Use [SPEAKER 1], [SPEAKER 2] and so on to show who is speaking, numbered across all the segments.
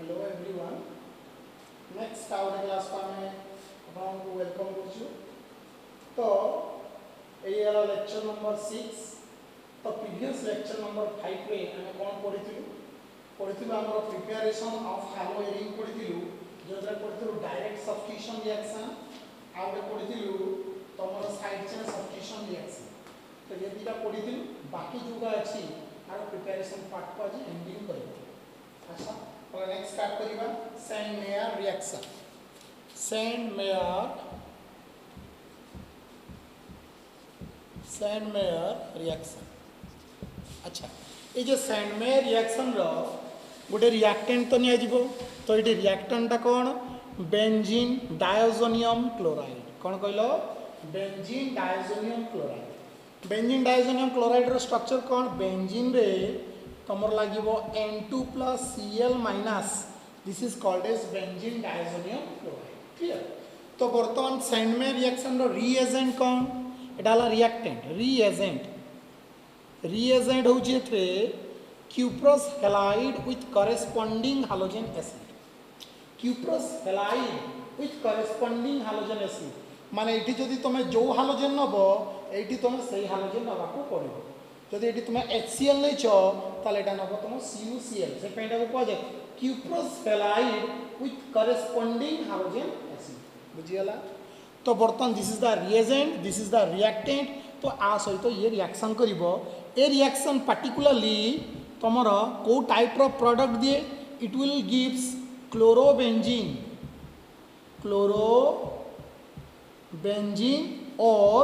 [SPEAKER 1] Hello everyone next out class को आम आपको वेलकम कर तो ये लेक्चर नंबर 6 तो प्रीवियस लेक्चर नंबर 5 रे आम कौन पढ़ी आम प्रिपेरेसन ऑफ हालो एरिंग पढ़ी जो पढ़ी डायरेक्ट सब्स्टिट्यूशन रिएक्शन आउटे पढ़ी तुम साइड चेन सब्स्टिट्यूशन रिएक्शन तो ये दुटा पढ़ी बाकी जोगा अच्छी आर प्रिपेरेसन पार्ट को आज एंडिंग कर अच्छा और नेक्स्ट स्टार्ट करिबा सैंड-मेयर रिएक्शन सैंड-मेयर रिएक्शन अच्छा ये जो सैंड-मेयर रिएक्शन रो गोटे रिएक्टेंट तो निया जिवो तो ये रिएक्टेंट कौन बेंजीन डायोजोनियम क्लोराइड कौन कहलो benzene diazonium chloride benzene diazonium chloride रो स्ट्रक्चर कौन बेंजीन रे तुमर लगे N2 plus Cl minus this is called as benzene diazonium chloride clear तो बर्तमान सैंड-मेयर रिएक्शन रो रिएजेंट कौन एटा हला रिएक्टेंट रिएजेंट होची एथे cuprous halide with corresponding halogen acid cuprous halide with corresponding halogen acid माने एठी जदी तुमे जो हालोजन नबो एठी तुमे सेही हालोजन नबाकू पड़िबो जदि ये तुम HCl नहीं ताले नब तुम CuCl से कह जाए cuprous halide with corresponding halogen acid बुझीगला तो बर्तमान this is the reagent this is the reactant तो आ सहित ये रिएक्शन करिवो ए रिएक्शन पार्टिकुलरली तुमर को टाइप ऑफ प्रोडक्ट दिए इट विल गिव्स क्लोरोबेंजीन और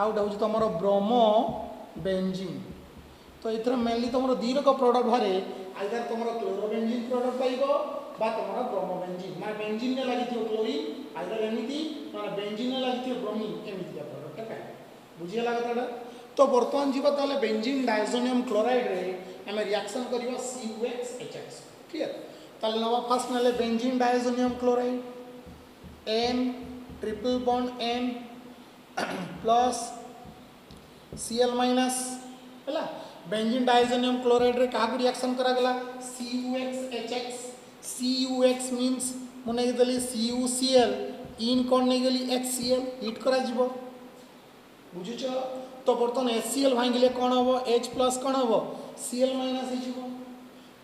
[SPEAKER 1] आउट हो तुम ब्रोमो बेंजीन तो इथर मेनली तुम दी रक प्रोडक्ट बाहर आइदर तुम क्लोरोबेंजीन प्रोडक्ट पाइबो बा तुम ब्रोमोबेंजीन माने बेंजीन ने लागि क्लोरीन आइदर एमिति माने बेंजीन ने लागि ब्रोमीन एमिति का प्रोडक्ट पाइ बुझिया कथाटा तो बर्तमान जीवा ताले बेंजीन डायोजोनियम क्लोराइड रे हमें रिएक्शन करिवा CuHX क्लियर ताले नवा फर्स्ट नेले benzene diazonium chloride N triple bond N plus Cl minus है बेंजीन डायोजोनियम क्लोराइड रे क्या रिएक्शन करा गला CuHX CuX मीन्स मुने देली CuCl इन कौन नहीं गली HCl हिट करा जीवो बुझुछ तो बर्तन HCl भांगिले कौन हबो H प्लस कौन हबो Cl माइनस ही जीवो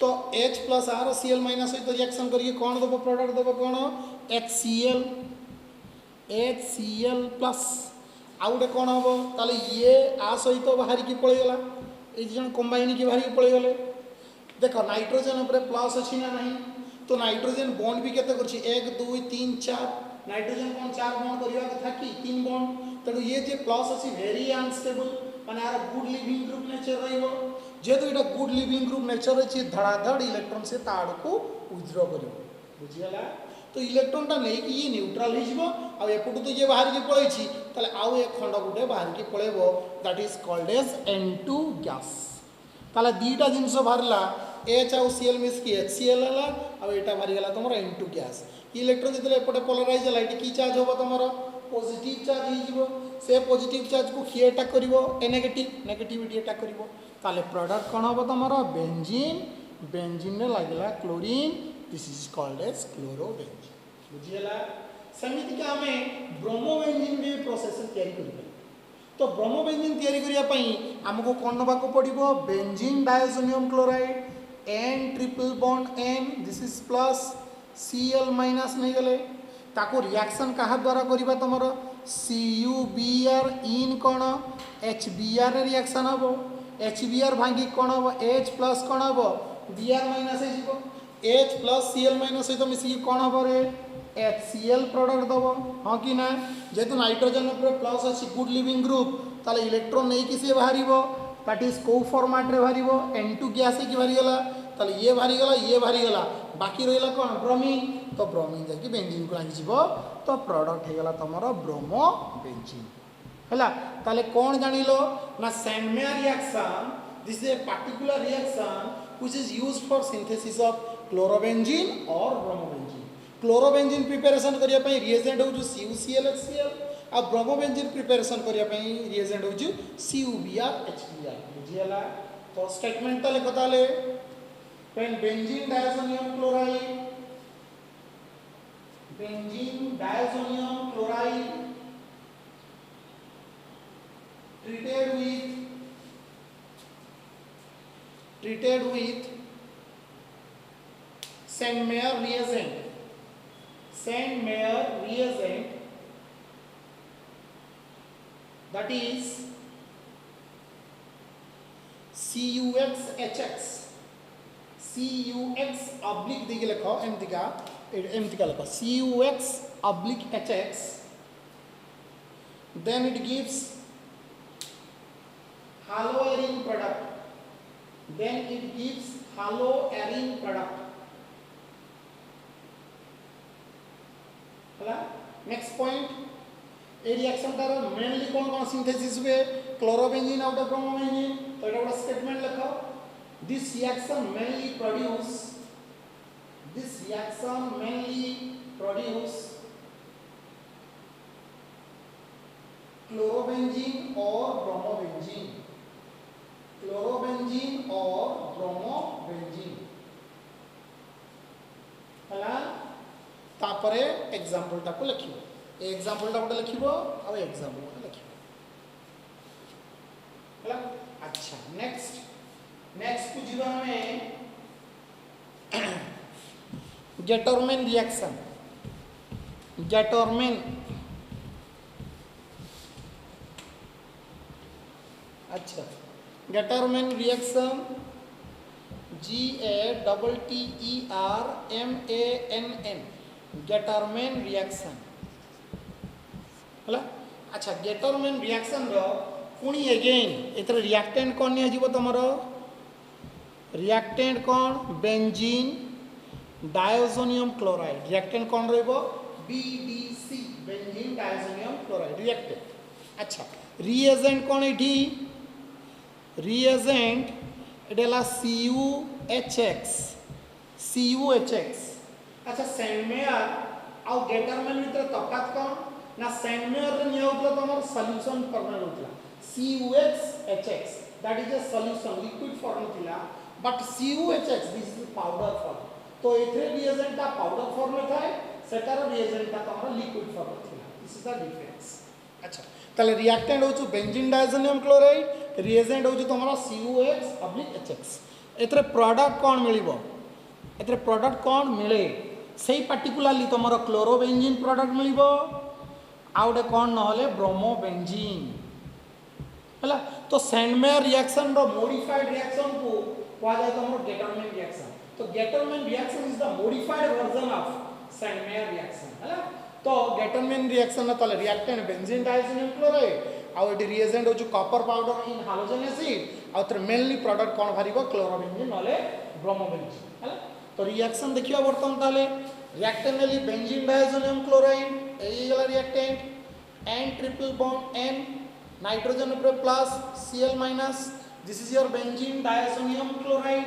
[SPEAKER 1] तो H plus R Cl minus सहित रिएक्शन करिए कौन दबो प्रोडक्ट दबो कौन HCl प्लस आउटे कौन हम ताले ये आ सहित बाहर की पलैगला ये जन कंबाइन की बाहर की पलैगले देख नाइट्रोजन उपर प्लस अच्छी ना नहीं तो नाइट्रोजन बॉन्ड भी केते करछि 1 2 3 4 नाइट्रोजन कौन 4 बॉन्ड करवा कथा कि 3 बॉन्ड तेणु ये जे प्लस अच्छी वेरी अनस्टेबल माने यार गुड लिविंग ग्रुप नेचर रहिबो जेतु एटा गुड लिविंग ग्रुप नेचर अछि धड़ाधड़ इलेक्ट्रॉन से ताड़ को विथड्रॉ करिवो बुझियला तो इलेक्ट्रॉन टा नहीं कि ये न्यूट्रल हो एपटू तो ये बाहर की पलैछि ताले आउ एक खंड गुटे बाहर की पलैबो that is called as N2 gas ताले दीटा जिनस बाहरला H आउ Cl मिस की HCl हला आ एटा बाहर गला तमरो N2 गैस इलेक्ट्रॉन जतले एपटे पोलराइज हला एटी की चार्ज होबो तमरो पॉजिटिव चार्ज ही जीवो से पॉजिटिव चार्ज को खी अटैक करिवो ए नेगेटिविटी अटैक करिवो ताले प्रोडक्ट कोन होबो तमरो बेंजीन ने लागला chlorine this is called as chlorobenzene बुझियला समिति के हमें ब्रोमोबेंजीन भी प्रोसेस तैयारी करिबे तो ब्रोमोबेंजीन तैयारी करिया पई हमको कोन नबा को पड़िबो benzene diazonium chloride N triple bond N this is plus Cl minus नहीं गले ताको रिएक्शन कहा द्वारा करिबा तमरो CuBr इन कोन HBr रे रिएक्शन हबो HBr भांगी कोन हबो H प्लस कोन हबो Br माइनस हे जीवो H प्लस Cl माइनस सहित मिसी कौन हम रे HCl प्रोडक्ट दबो हाँ कि ना जेतु नाइट्रोजन ऊपर प्लस अच्छी गुड लिविंग ग्रुप ताले इलेक्ट्रॉन नहीं किसी बाहरिबो दैट इज को फॉर्मेट रे बाहरिबो N2 गैस की बाहरी गला ताले ये बाहरी गला बाकी रहिला कौन ब्रोमीन तो ब्रोमीन जाकी बेंजीन को लागि जीवो तो प्रोडक्ट हे गला तमरो ब्रोमो बेंजीन हैला ताले कौन जानिलो ना sand-mayor reaction this is a particular reaction which is used for synthesis of chlorobenzene or bromobenzene chlorobenzene preparation करिया पई रिएजेंट हो CuCl HCl आ ब्रोमोबेंजीन प्रिपरेशन करिया पई रिएजेंट हो CuBr HBr बुझियला तो स्टेटमेंट तले कताले when benzene diazonium chloride, benzene diazonium chloride treated with Sandmeyer reagent, that is CuXHX, CuX oblique दिखे लिखो एमती का लिखो CuX oblique HX, then it gives haloaryl product, next point A reaction तार mainly कौन synthesis हुए chlorobenzene out of bromobenzene, तो एटा गोटे स्टेटमेंट लिखो this reaction mainly produce chlorobenzene or bromobenzene, हला तापरे एग्जांपल टाको लिखिबो, ए एग्जांपल टा गोटे लिखिबो आ एग्जांपल गोटे लिखिबो हला। अच्छा नेक्स्ट को जीवन में गेटरमैन रिएक्शन, अच्छा Gattermann reaction GATTERMANN, Gattermann reaction हला। अच्छा गेटरमैन रिएक्शन रो पुणी अगेन एथर रिएक्टेंट कौन नहीं आजिबो तमरो, रिएक्टेंट कौन बेंजीन डायजोनियम क्लोराइड, रिएक्टेंट कौन रहइबो BDC, benzene diazonium chloride reactant. अच्छा रिएजेंट कौन एठी, रिएजेंट एडेला CuHX। अच्छा सैंडमेयर आउ गेटरमैन भीतर तफात कौन ना, सैंडमेयर रे निया होतला तमर सॉल्यूशन फॉर्म होतला CuHX, that is a solution liquid form थिला, but CuHX this is powder form, तो एथे रिएजेंट ता पाउडर फॉर्म में थाए, सेटार रिएजेंट ता तमर लिक्विड फॉर्म थिला, दिस इज द डिफरेंस। अच्छा ताले रिएक्टेंट होछु बेंजीन डायजोनियम क्लोराइड, रिएजेंट होछु तमरा CuX/HX। एथरे प्रोडक्ट कौन मिलिबो, एथरे प्रोडक्ट कौन मिले सेही पर्टिकुलरली तमरा क्लोरोबेंजीन प्रोडक्ट मिलिबो आउडे कौन नहले ब्रोमोबेंजीन हला। तो सैंडमेयर रिएक्शन रो मॉडिफाइड रिएक्शन को कहा जाय तमरो गेटरमैन रिएक्शन, तो Gattermann reaction is the modified version of Sandmeyer reaction हला। तो गेटरमैन रिएक्शन तले रिएक्टेंट बेंजीन डायजोनियम क्लोराइड आउ एटी रिएजेंट होछु कॉपर पाउडर इन हालोजन एसिड आउ तर मेनली प्रोडक्ट कौन भरिबो क्लोरोबेंजीन नले ब्रोमोबेंजीन हला। तो रिएक्शन देखियो वर्तमान ताले रिएक्टेंट नेली बेंजीन डायजोनियम क्लोराइड एई गला reactant N triple bond N nitrogen ऊपर plus Cl-, this is your benzene diazonium chloride.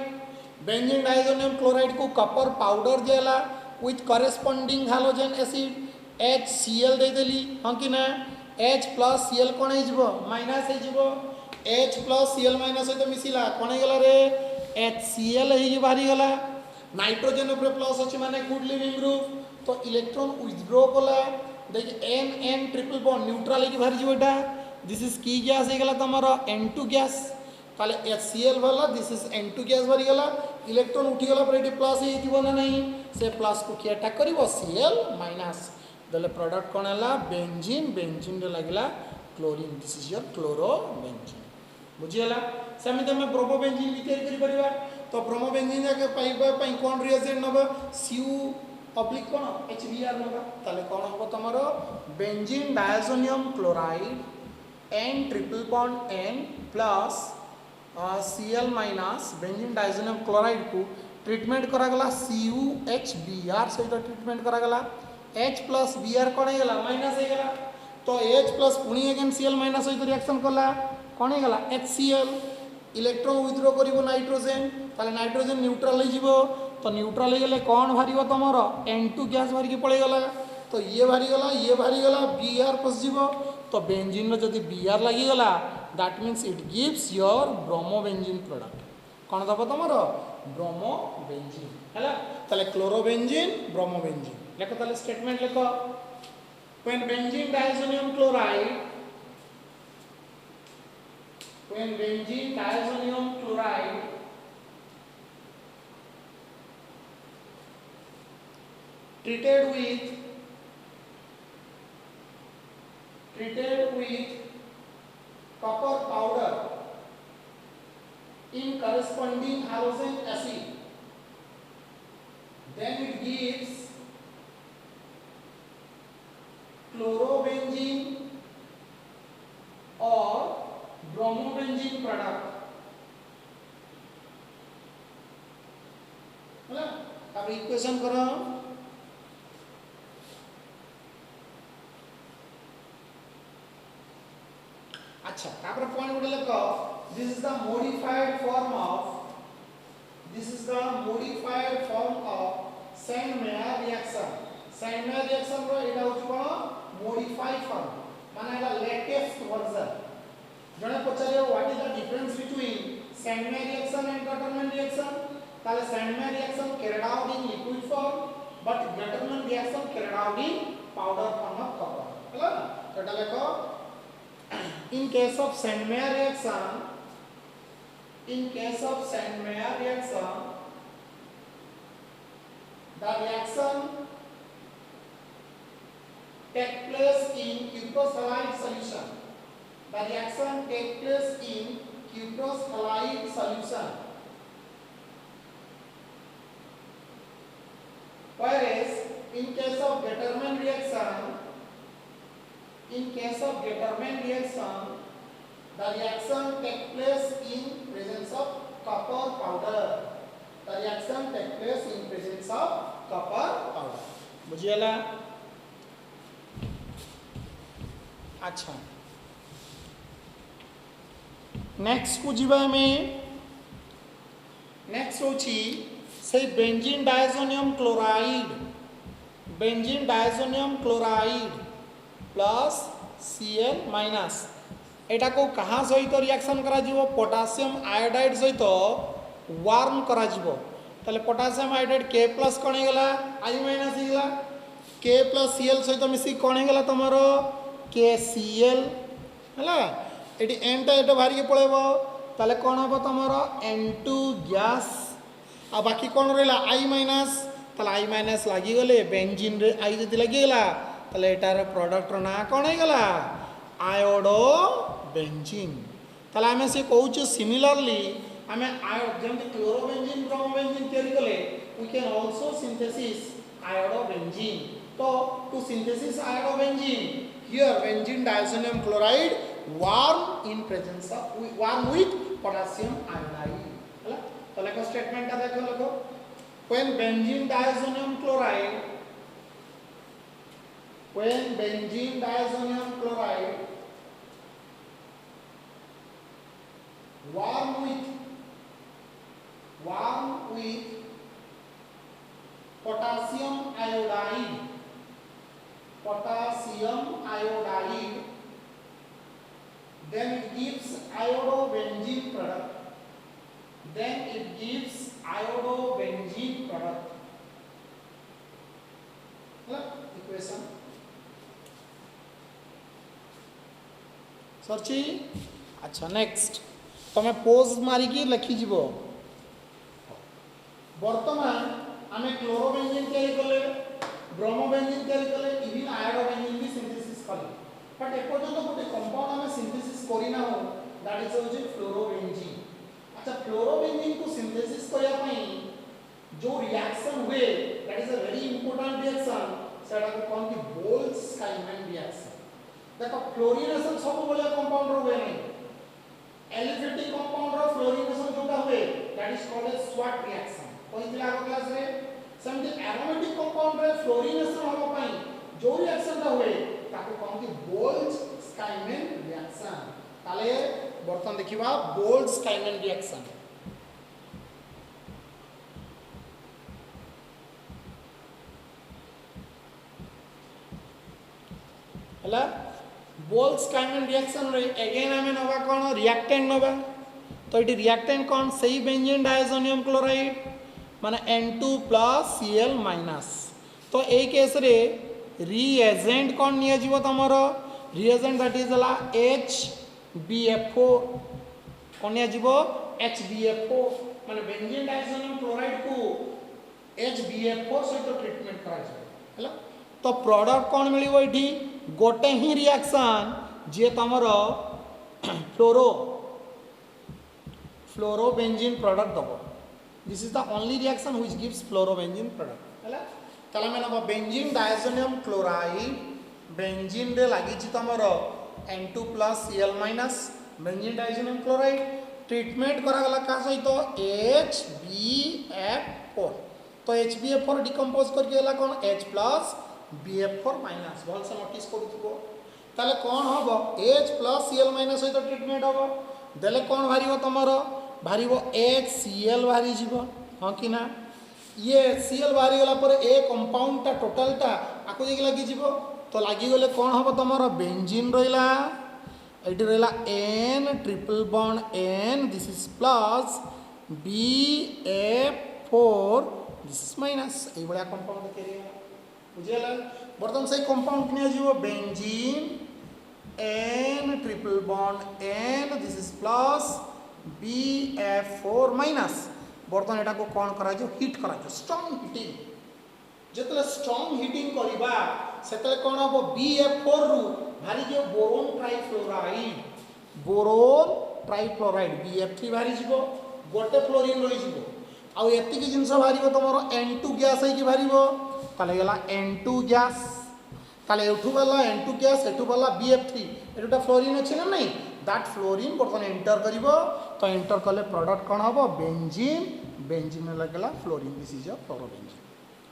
[SPEAKER 1] Benzene diazonium chloride को कॉपर पाउडर जेला with corresponding halogen acid HCl दे देली हां कि ना, H + Cl कोन हे जिवो माइनस हे जिवो, H + Cl- सहित मिसिला कोन हे गला रे HCl हे बाहरी गला, नाइट्रोजन ऊपर प्लस अछि माने गुड लिविंग ग्रुप, तो इलेक्ट्रॉन विथड्रॉ कला देखि N ट्रिपल बॉन्ड न्यूट्रल हे बाहरी जिवो एटा, दिस इज की गैस हे गला तमरो N2 गैस, ताले HCl वाला दिस इज N2 गैस बाहरी गला, इलेक्ट्रॉन उठी गला पर एटी प्लस हे जिवो ना नहीं, से प्लस को की अटैक करिवो Cl- दले प्रोडक्ट कोन हला बेंजीन, बेंजीन रे लागला chlorine, this is your chlorobenzene बुझियला। समित में ब्रोमोबेंजीन भी तैयार करि परिबा, तो ब्रोमोबेंजीन जाके पाइबा पई कोन रिएजेंट नबा Cu कोन HBr नबा, ताले कोन होबो तमरो benzene diazonium chloride N triple bond N plus Cl- benzene diazonium chloride को ट्रीटमेंट करा गला CuHBr सहित ट्रीटमेंट करा गला, H + Br कोन हे गला माइनस हे गला, तो H प्लस पुणी अगेन Cl- सहित रिएक्शन कला कोन हे गला HCl, इलेक्ट्रॉन विथड्रॉ करिवो नाइट्रोजन, ताले नाइट्रोजन न्यूट्रल हे जिवो, तो न्यूट्रल हे गेले कोन भरिवो तमरो N2 गैस भरि के पळे गला, तो ये भरि गला Br पस जिवो, तो बेंजीन रो जदी Br लागि गला that means it gives your bromobenzene product, कोन दबो तमरो ब्रोमोबेंजीन हैला ताले क्लोरोबेंजीन ब्रोमोबेंजीन लेखो ताले स्टेटमेंट लेखो when benzene diazonium chloride treated with copper powder in corresponding halogen acid, then it gives chlorobenzene or bromobenzene product. बोला अब इक्वेशन करो अच्छा तापर पॉइंट गुड लिखो this is the modified form of Sandmeyer reaction row Etah होछ cone modified form माने एटा latest version जने पचारियो what is the difference between Sandmeyer reaction and Gattermann reaction ताले Sandmeyer reaction carried out in liquid form but Gattermann reaction carried out in powder form of copper ହେଲା एटा लेखो in case of Sandmeyer reaction the reaction take place in cuprous halide solution whereas in case of Gattermann reaction the reaction take place in presence of copper powder बुझियला अच्छा next को जीवा में next होची से benzene diazonium chloride plus Cl minus एटा को कहाँ सहित reaction करा जीवो पोटासियम आयोडाइड सहित वार्म करा जीवो ताले पोटासियम आयोडाइड K प्लस कोन हेगला I माइनस हेगला K प्लस Cl सहित मिसी कोन हेगला तमरो KCl हला एटी N टा एटा भारी के पळेबो ताले कोन हबो तमरो N2 गैस आ बाकी कोन रहला I माइनस ताले I माइनस लागि गले बेंजीन रे I जति लागि गला ताले एटार प्रोडक्ट रो ना कोन हेगला आयोडो बेंजीन ताले हमें से कहूछ सिमिलरली हमें जमते क्लोरोबेंजीन ब्रोमोबेंजीन तैयारी कले we can also synthesis iodobenzene तो to synthesis iodobenzene here benzene diazonium chloride warm with potassium iodide हला तो लेको स्टेटमेंट ता देखो लेको when benzene diazonium chloride warm with potassium iodide then it gives iodobenzene product equation सरची अच्छा next तमे pose मारी की लिखि जीवो वर्तमान आमे क्लोरोबेंजीन तयारी कले ब्रोमोबेंजीन तयारी कले इवन आयोडोबेंजीन भी सिंथेसिस कले बट ए पर्यंत गोटे कंपाउंड आमे सिंथेसिस करिना हो दैट इज होजे फ्लोरोबेंजीन अच्छा फ्लोरोबेंजीन को सिंथेसिस करिया पई जो रिएक्शन हुए that is a very important reaction सेटा को कोन की बोल्ट्ज-स्काइमैन रिएक्शन देखो फ्लोरीनेशन सब बोले कंपाउंड रो हुए नहीं एलिफेटिक कंपाउंड रो फ्लोरीनेशन जोटा हुए दैट इज कॉल्ड एज स्वाट रिएक्शन कोइला आगो क्लास रे समझे एरोमेटिक कंपाउंड रे फ्लोरीनेशन होबो पई जो रिएक्शन ता हुए ताको कोन की बोल्ट्ज-स्काइमैन रिएक्शन ताले बर्तन देखिबा बोल्ट्ज-स्काइमैन रिएक्शन हला बोल्ट्ज-स्काइमैन रिएक्शन रे अगेन हमें नवा कोन रिएक्टेंट नवा तो ये रिएक्टेंट कौन से बेंजीन डायजोनियम क्लोराइड माने N2+Cl-। तो ए केस रे रिएजेंट कौन निया जीवो तमरो रिएजेंट दैट इज ला HbF4 कौन निया जीवो HbF4 माने बेंजीन डायजोनियम क्लोराइड को HbF4 सहित ट्रीटमेंट करा जाय हला। तो प्रोडक्ट कौन मिलिबो इठी गोटे ही रिएक्शन जे तमरो फ्लोरोबेंजीन प्रोडक्ट दबो। This is the only reaction which gives fluorobenzene product हला। तला में नबो बेंजीन डायजोनियम क्लोराइड बेंजीन रे लागि छि तमरो N2+Cl- benzene diazonium chloride treatment करा गला का सहित HbF4। तो HbF4 डिकम्पोज करके गला कोन H+BF4- भल से नोटिस करूथबो ताले कोन हबो H+Cl- सहित ट्रीटमेंट हबो देले कोन भारिबो तमरो भारिबो HCl भारी जीवो हां कि ना। ये Cl भारी गला पर ए कंपाउंड ता टोटल ता आको जे लागि जीवो तो लागि गले कोन हबो तमरो बेंजीन रहिला एटी रहिला N triple bond N this is plus BF4 this is minus ए बळा कंपाउंड केरिया बुझेला। बर्तन से कंपाउंड किने जीवो benzene N triple bond N this is plus BF4 minus. बर्तन एटा को कोन करा जो हिट करा जो स्ट्रांग हीटिंग जेतले स्ट्रांग हीटिंग करिबा सेतले कोन हबो BF4 रु भारी जो बोरोन ट्राइफ्लोराइड BF3 भारी जीवो गोटे फ्लोरीन रही जीवो आ एतिकी जिंस भारिबो तमरो N2 गैस है कि भारिबो ताले गला N2 गैस ताले एठू वाला N2 गैस एठू वाला BF3 एटा फ्लोरीन अछि ना नहीं दैट फ्लोरीन बर्तन एंटर करिवो तो एंटर कले प्रोडक्ट कोन हबो बेंजीन बेंजीन लगला fluorine this is a fluorobenzene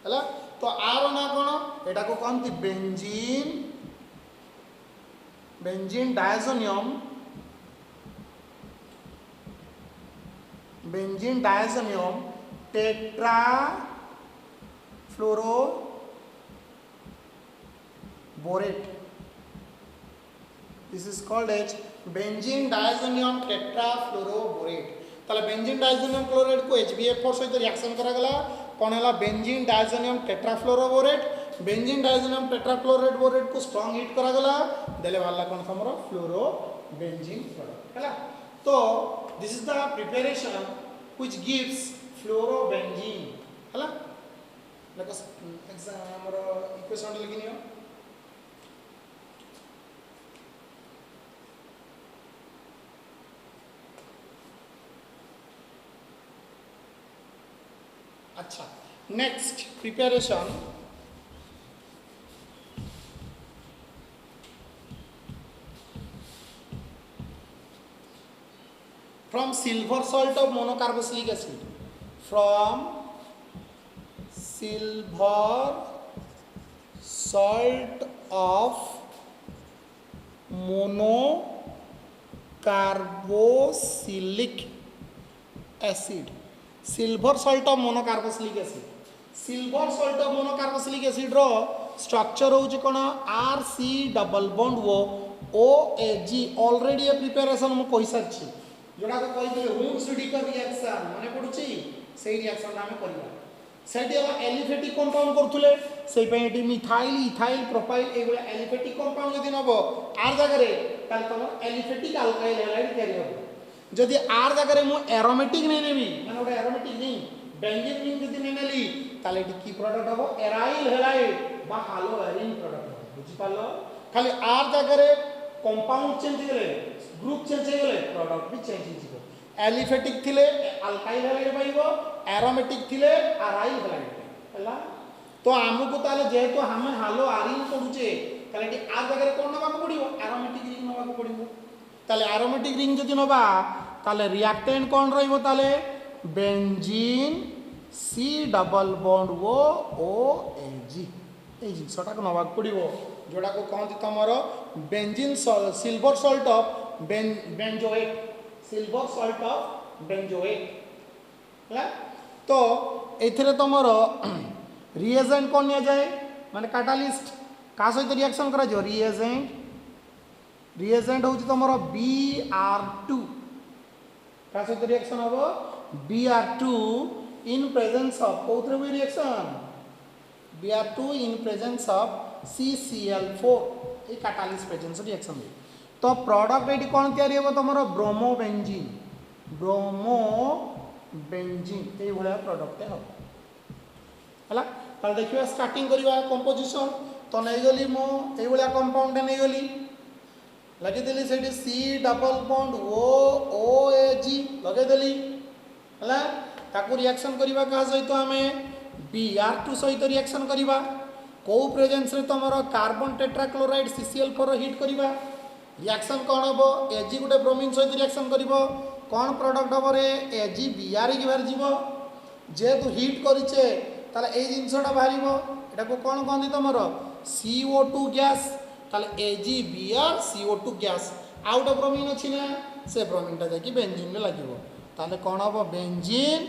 [SPEAKER 1] हला। तो आर ना कोन एटा को कोनती benzene diazonium tetra fluoroborate this is called as benzene diazonium tetrafluoroborate. ताले बेंजीन डायजोनियम क्लोराइड को HbF4 सहित रिएक्शन करा गला कोन हला बेंजीन डायजोनियम टेट्राफ्लोरोबोरेट बेंजीन डायजोनियम टेट्राफ्लोरोबोरेट को स्ट्रांग हिट करा गला देले वाला कोन हमरो फ्लोरोबेंजीन प्रोडक्ट हला। तो this is the preparation which gives fluorobenzene हला। लेट अस एग्जाम हमरो इक्वेशन लिखिनियो अच्छा। Next preparation from silver salt of monocarboxylic acid from silver salt of monocarboxylic acid silver salt of monocarboxylic acid silver salt of monocarboxylic acid रो structure होउची कोन RC double bond OAG already ए preparation मु कहि सारछि जोड़ा को कहि दिले हुन्स-रिडिकर रिएक्शन माने पडुची सेही रिएक्शन नामे करबा सेठी हम एलिफेटिक कंपाउंड करथुले सेही पे एटी मिथाइल इथाइल प्रोपाइल एगुला एलिफेटिक कंपाउंड जदि नबो आर जगह रे ताल तम एलिफेटिक अल्काइल हैलाइड कैरी हो जदि आर जगह रे मु एरोमेटिक नै नेबी माने ओटा एरोमेटिक नै बेंजीन रिंग जदि नै नेली ताले एटी की प्रोडक्ट हबो एराइल हैलाइड बा हालो एरिन प्रोडक्ट बुझि पालो खाली आर जगह रे कंपाउंड चेंज गेले ग्रुप चेंज गेले प्रोडक्ट भी चेंज हिजिबो एलिफेटिक थिले अल्काइल हैलाइड पाइबो एरोमेटिक थिले अराइल हैलाइड हला। तो हमको ताले जेहेतु हमें हालो आरिन पडुचे ताले एटी आर जगह रे कोन नबा पडिबो एरोमेटिक रिंग नबा पडिबो ताले एरोमेटिक रिंग जदि नबा ताले रिएक्टेंट कोन रहिबो ताले benzene C double bond OAG ए जिंसटा को नबा पडिबो जोड़ा को कहंती तमरो benzene silver salt of benzoate silver salt of benzoate हला। तो एथिरे तमरो रिएजेंट कोन निया जाए माने कैटालिस्ट का सहित रिएक्शन करा जो रिएजेंट होउची तमरो Br2 का सहित रिएक्शन हम Br2 इन प्रेजेंस ऑफ कोथरे भी reaction Br2 in presence of CCl4 ये कैटालिस्ट प्रेजेंस रिएक्शन रे तो प्रोडक्ट एटी कौन तैयारी हो तुमरो ब्रोमोबेंजीन ये भलिया प्रोडक्ट हम हला ताल देखिबा स्टार्टिंग करिवा कंपोजिशन तो नहीं गली मो ए भलिया कंपाउंड नहीं गली लगे देली सेठी C डबल बॉन्ड OAG लगे देली हला ताकू रिएक्शन करिवा का सहित हमें Br2 सहित रिएक्शन करिवा को प्रेजेंस रे तमरो कार्बन टेट्राक्लोराइड CCl4 हिट करिवा रिएक्शन कौन हम Ag गोटे ब्रोमीन सहित रिएक्शन करिवो कौन प्रोडक्ट हम रे AgBr की बाहर जीवो जेतु हिट करिचे ताले ए जिंसटा बाहरिवो एटा को कौन कहंदी तमरो CO2 गैस ताले AgBr CO2 gas out bromine अछि ना से ब्रोमीन टा जाकी बेंजीन में लागिवो ताले कौन हम बेंजीन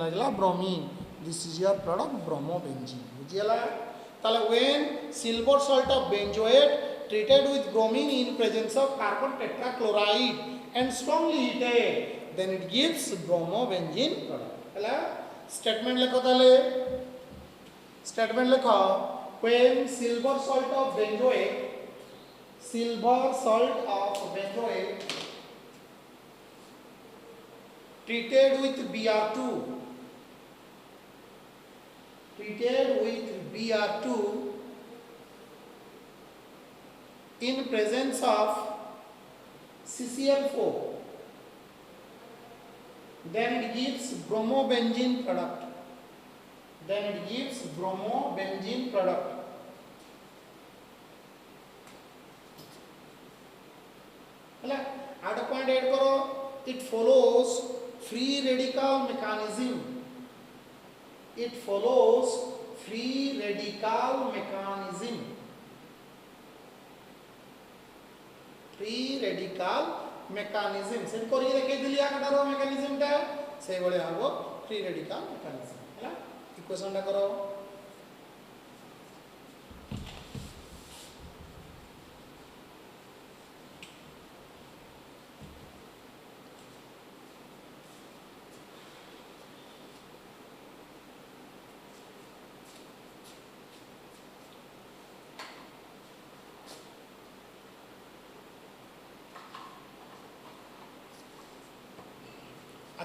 [SPEAKER 1] लागला bromine this is your product bromobenzene बुझियला ताले when silver salt of benzoate treated with bromine in presence of carbon tetrachloride and strongly heated then it gives bromobenzene product hela statement lekho tale statement lekho when silver salt of benzoate treated with Br2 in presence of CCl4 then it gives bromobenzene product hela add point add karo it follows free radical mechanism free radical mechanism से करी रखे दिलिया कटारो mechanism टा से बळे हबो free radical mechanism हला equation टा करो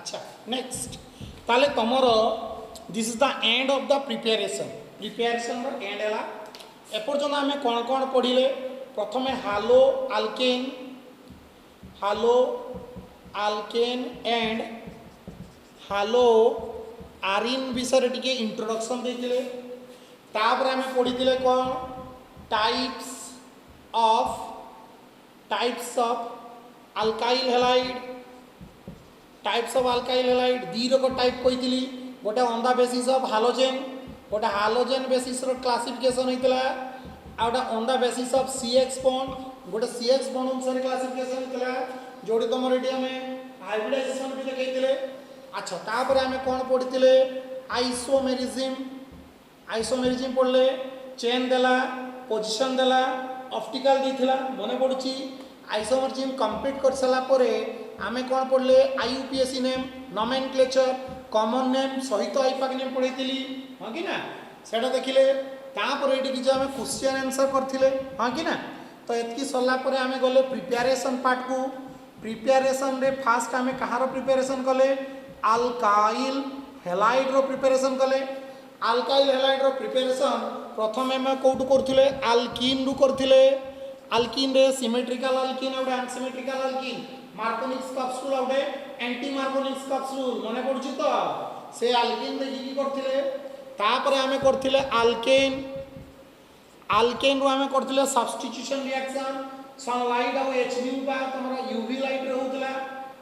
[SPEAKER 1] अच्छा नेक्स्ट ताले तमरो this is the end of the preparation रो एंड हैला एपर्यंत आमे कोन कोन पढिले प्रथमे halo alkane and halo arene विषय टिके इंट्रोडक्शन देथिले तापर आमे पढिथिले कोन टाइप्स ऑफ अल्काइल हैलाइड दी रक टाइप कही गोटे on the basis of halogen गोटे हालोजेन बेसिस रो क्लासिफिकेशन होइतला आउटा on the basis of CX bond गोटे CX बॉन्ड अनुसार क्लासिफिकेशन होइतला जोडी तमर एटी हमें हाइब्रिडाइजेशन भी देखैतिले अच्छा तापर हमें कोन पढितिले आइसोमेरिज्म पढले चेन देला पोजीशन देला ऑप्टिकल देथिला मने पडुची आइसोमेरिज्म कंप्लीट कर सला परे आमे कोन पढले IUPAC name nomenclature common name सहित आईपाक नेम पढैतिली हां कि ना सेटा देखिले तापर एटी कि जे हमें क्वेश्चन आंसर करथिले हां कि ना तो एतकी सल्ला परे आमे गले प्रिपरेशन पार्ट को प्रिपरेशन रे फास्ट आमे कहारो प्रिपरेशन कले अल्काइल हैलाइड रो प्रिपरेशन कले अल्काइल हैलाइड रो प्रिपरेशन प्रथमे में कोउट करथिले अल्कीन रु करथिले अल्कीन रे सिमेट्रिकल अल्कीन और unsymmetrical alkene Markovnikov's rule आउटे एंटी मार्कोनिक्स कप्स रूल मने पडुची तो से अल्कीन रे की करथिले तापरे हमें करथिले अल्केन रो हमें करथिले सब्स्टिट्यूशन रिएक्शन सनलाइट और HBU बा तमरा यूवी लाइट रे होतला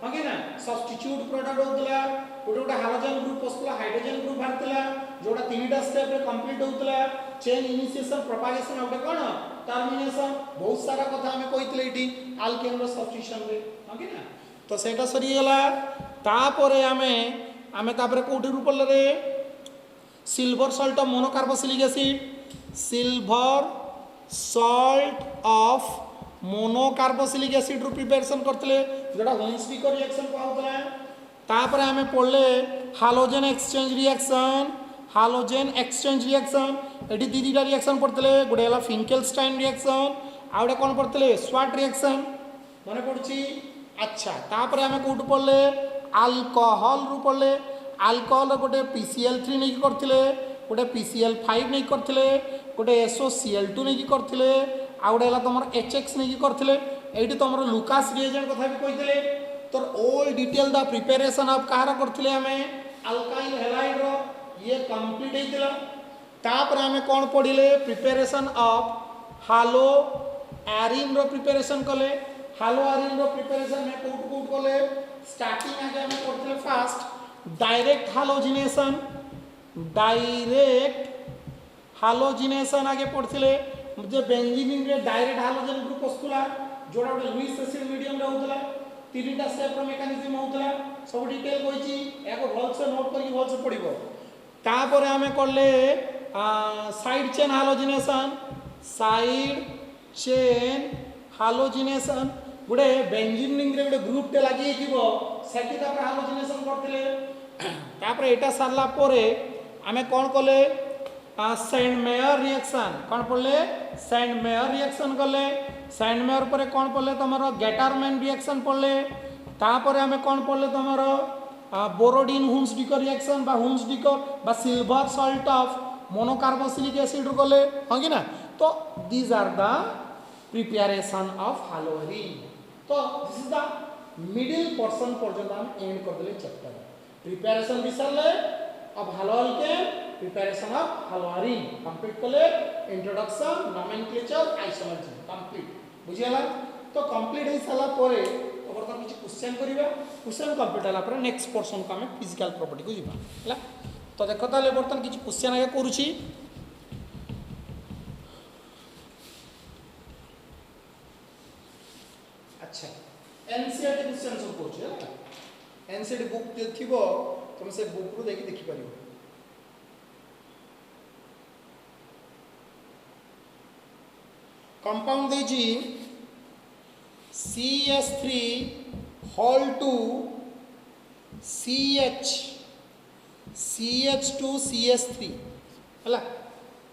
[SPEAKER 1] हां ना सब्स्टिट्यूट प्रोडक्ट होतला गोटे हाइड्रोजन ग्रुप पसला हाइड्रोजन ग्रुप भारतला जोटा तीनटा स्टेप रे कंप्लीट होतला चेन इनिशिएशन प्रोपागेशन आउटे कोन टर्मिनेशन बहुत सारा कथा हमें कहितले इटी अल्केन रो सब्स्टिट्यूशन रे हां ना तो सेटा सरी गेला तापरे हमें तापरे कोठी रूपल रे silver salt of monocarboxylic acid silver salt of monocarboxylic acid रू प्रिपरेशन करते जोटा हुंसडिकर रिएक्शन कहउतला। तापर आमे पढ़ले halogen exchange reaction, halogen exchange reaction एटी दीटा रिएक्शन पढ़ते गोटे है फिंकेलस्टाइन रिएक्शन आ गए कौन पढ़ते स्वाट रिएक्शन मन पड़ी। अच्छा तापर आमे कौट पढ़ले अल्कोहल रू पढ़ले अल्कोहल गोटे PCl3 नहीं करते गोटे PCl5 नहीं करते गोटे SOCl2 नहीं करते आ गए है तुम HX नहीं करते ये तुम लुकास रिएजेंट कथा भी कही तो all detail the preparation of कहार करते आम अल्काइल हैलाइड ये कंप्लीट होता। तापर आम कौन पढ़ले प्रिपरेशन ऑफ हालो एरिन रो प्रिपरेशन कले। हालो एरिन रो प्रिपरेशन में कौट कौट कले स्टार्टिंग आगे आम करते फास्ट डायरेक्ट हालोजिनेशन, डायरेक्ट हालोजिनेशन आगे पढ़ते जो बेंजीन रे डायरेक्ट हालोजन ग्रुप आसूला जोड़ा गोटे लुईस एसिड मीडियम होता तीन स्टेप मेकानिज्म होता सब डिटेल कही या भलसे नोट करके भलसे पढ़ो। तापर आम कले साइड चेन हालोजिनेशन, साइड चेन हालोजिनेशन गोटे बेंजीन रिंग रे गोटे ग्रुप टे लगी सेठी हालोजिनेशन करते। तापर एटा सारला पोरे आमे कौन कले सैंडमेयर रिएक्शन कौन पढ़ले सैंडमेयर रिएक्शन कले। सैंडमेयर पर कौन पढ़ले तुम गेटारमैन रिएक्शन पढ़ले। तापर आमे कौन पढ़ले तुम बोरोडिन हुंसडिकर रिएक्शन बा हुंसडिकर बा silver salt of monocarboxylic acid कले हाँ कि ना। तो these are the preparation of haloarene. तो this is the middle portion पर्यंत हम एंड कर देले चैप्टर प्रिपेरेशन विसरले of haloalkane preparation of haloarene complete कले इंट्रोडक्शन नोमेनक्लेचर आइसोलॉजी कंप्लीट बुझियला। तो कंप्लीट हो सारा परे तो बर्तमान किसी क्वेश्चन करिबा क्वेश्चन कंप्लीट होला पर नेक्स्ट पोर्शन को हमें फिजिकल प्रॉपर्टी को जीवा हला। तो देखो ताले बर्तमान किसी क्वेश्चन आगे करूची। अच्छा एनसीईआरटी क्वेश्चन सब करूची हला एनसीईआरटी बुक थिबो तुम से बुक रो देखि देखि परिबो। कंपाउंड देजी CH3 whole 2 CH CH2 CH3 है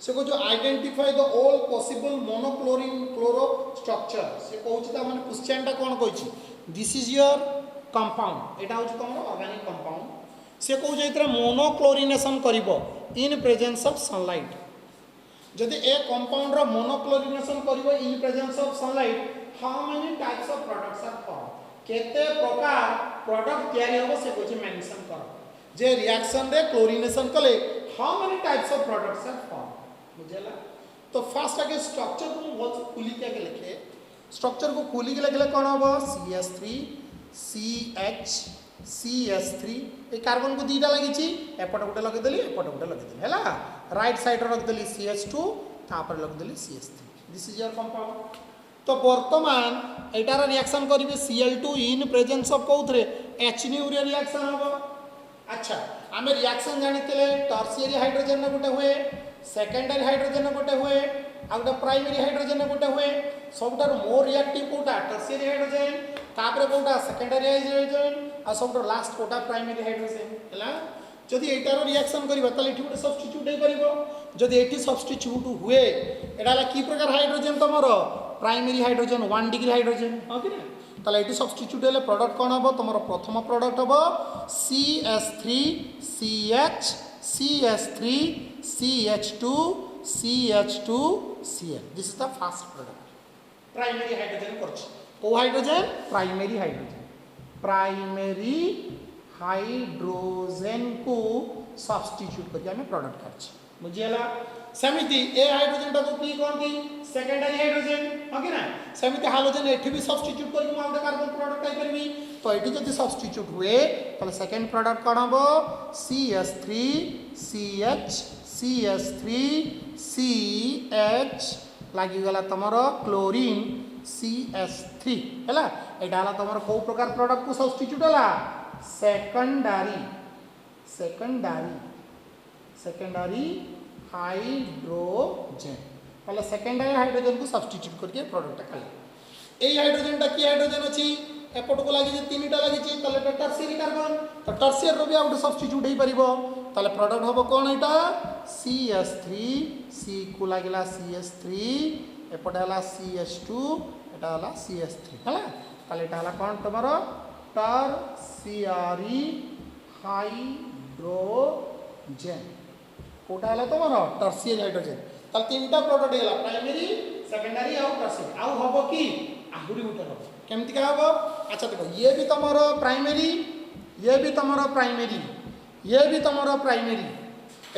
[SPEAKER 1] से को जो identify the all possible monochlorine chloro structure से कहूँ माने क्वेश्चन टा कौन कही दिस इज योर कंपाउंड एटा हूँ तुम ऑर्गेनिक कंपाउंड से कहूँ जो मोनोक्लोरिनेशन करिवो इन प्रेजेंस ऑफ सनलाइट जदि ए कंपाउंड रो मोनोक्लोरिनेशन करिवो in presence of sunlight how many types of products are form केते प्रकार प्रोडक्ट तयारी होबो से कोची मेंशन करो जे रिएक्शन रे क्लोरिनेशन कले how many types of products are form बुझला। तो फास्ट आगे स्ट्रक्चर को बहुत खुली के लिखे स्ट्रक्चर को खुली के लिखले कोन होबो CH3 CH CH3 ए कार्बन को दीटा लगी छी एपट गुटे लगे देली एपट गुटे लगे देली हैला राइट साइड रे रख देली CH2 तापर लग देली CH3 this is your compound. तो वर्तमान एटार रिएक्शन करिवे Cl2 इन प्रेजेंस ऑफ कोथरे H न्यूरिया रिएक्शन होबो। अच्छा आमे रिएक्शन जानितले टर्शियरी हाइड्रोजन ने गुटे हुए सेकेंडरी हाइड्रोजन ने गुटे हुए आ गुटे प्राइमरी हाइड्रोजन ने गुटे हुए सबटार मोर रिएक्टिव कोटा टर्शियरी हाइड्रोजन तापर कोटा सेकेंडरी हाइड्रोजन आ सबटार लास्ट कोटा प्राइमरी हाइड्रोजन हैला। जदि एटार रिएक्शन करिबा ताले एठी गुटे सब्स्टिट्यूट हे परिबो जदि एठी सब्स्टिट्यूट हुए एडाला की प्रकार हाइड्रोजन तमरो प्राइमरी हाइड्रोजन 1 डिग्री हाइड्रोजन हाँ कि ताले एठी सब्स्टिट्यूट हेले प्रोडक्ट कोन हबो तमरो प्रथम प्रोडक्ट हबो CH3 CH CH3 CH2 CH2 Cl this is the first product primary hydrogen करछ को hydrogen primary hydrogen primary hydrogen को सब्स्टिट्यूट करके हमें प्रोडक्ट करछ बुझियला। सेमिति ए हाइड्रोजन टा को की कहंती सेकेंडरी हाइड्रोजन हो कि ना सेमिति हाइड्रोजन एठी भी सब्स्टिट्यूट करके हम कार्बन प्रोडक्ट पाई परबी। तो एठी जदि सब्स्टिट्यूट हुए तले सेकंड प्रोडक्ट कोन हबो CH3 CH CH3 CH लागि गला तमरो क्लोरीन CH3 हैला एटा हला तमरो को प्रकार प्रोडक्ट को सब्स्टिट्यूट हला सेकेंडरी सेकेंडरी सेकेंडरी हाइड्रोजन पहले सेकेंडरी हाइड्रोजन को सब्स्टिट्यूट करके प्रोडक्ट कले এই হাইড্রোজেনটা কি হাইড্রোজেন আছে এপটকু লাগিছে তিনটা লাগিছে তাহলে এটা টারসিয়ারি কার্বন তো টারসিয়ার রবি আউট সাবস্টিट्यूट হই পারিব তাহলে প্রোডাক্ট হবো কোন এটা CH3 C কু লাগিলা CH3 এপটে হলা CH2 এটা হলা CH3 হলা তাহলে এটা হলা কোন তোমার টারসিয়ারি হাইড্রোজেন কোটা হলা তোমার টারসিয়ারি হাইড্রোজেন তাহলে তিনটা প্রোডাক্ট হলা প্রাইমারি সেকেন্ডারি আর টারসিয়ারি আউ হবো কি আহুরি গুটে হবো কেমতি কা হবো আচ্ছা দেখো ये भी তোমার প্রাইমারি ये भी তোমার প্রাইমারি ये भी তোমার প্রাইমারি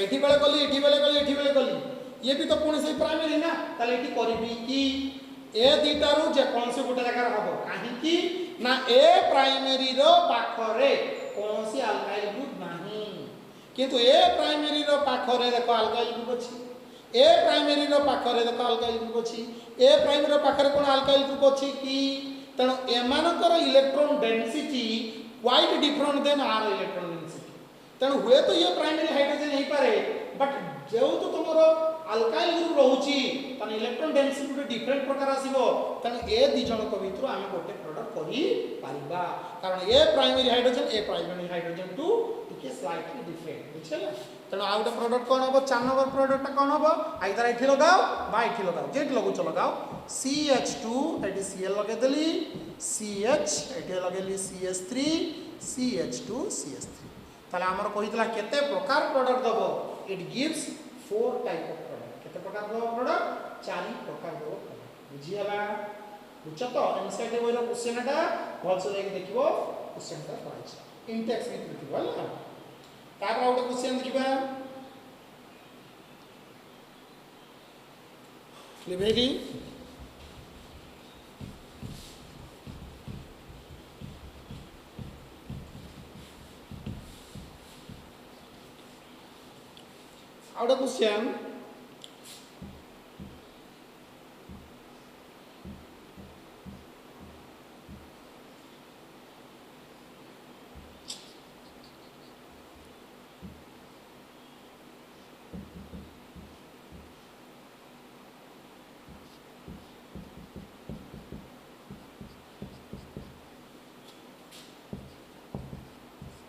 [SPEAKER 1] এটি বেলে কলি এটি বেলে কলি এটি বেলে কলি ये भी तो पुणी से प्राइमरी ना তাহলে এটি করিবি কি এ দুইটারু যে কোনসে গোটে জায়গার হবো কাহি কি না এ প্রাইমারি র পাখরে কোনসি আলকাইল গ্রুপ নাহি কিন্তু এ প্রাইমারি র পাখরে দেখো আলকাইল গ্রুপ আছে ए प्राइमरी रो पाखरे देखो अल्काइल ग्रुप अछि ए प्राइमरी रो पाखरे कोन अल्काइल ग्रुप अछि कि तनो एमानकर electron density quite different than are electron density तनो हुए तो ये प्राइमरी हाइड्रोजन नहीं पारे बट जेउ तो तुमरो अल्काइल ग्रुप रहउछि तनो इलेक्ट्रॉन डेंसिटी डिफरेंट प्रकार आसीबो तनो ए दि जन को भितर आमे गोटे प्रोडक्ट करि पारिबा कारण ए प्राइमरी हाइड्रोजन टू टिके स्लाइटली डिफरेंट बुझला तेणु आउ गोटे प्रडक्ट कौन हम 4 नंबर प्रडक्टा कौन हम आइदर ये लगाओ बा ये लगाओ जेट लगुच लगाओ CH2 ये Cl लगेदेली CH ये लगेली CH3 CH2 CH3 ताले हमर कहितला केते प्रकार प्रोडक्ट दबो it gives 4 type of product केते प्रकार दबो प्रोडक्ट 4 प्रकार दबो बुझियला बुझ तो एनसीईआरटी बोइरो क्वेश्चनटा भलसे लेके देखिबो क्वेश्चनटा पढाइछ इंटेक्स में लिखिबो हला तापर आउट क्वेश्चन देखिबा लिबेरी आउट क्वेश्चन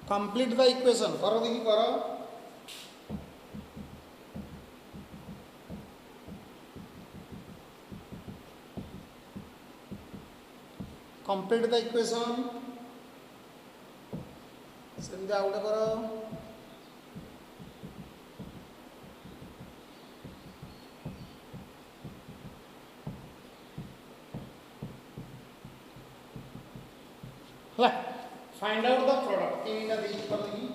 [SPEAKER 1] complete the equation करो देखी करो complete the equation सेमती आउट करो हला find out the product तीनटा देख पर लगी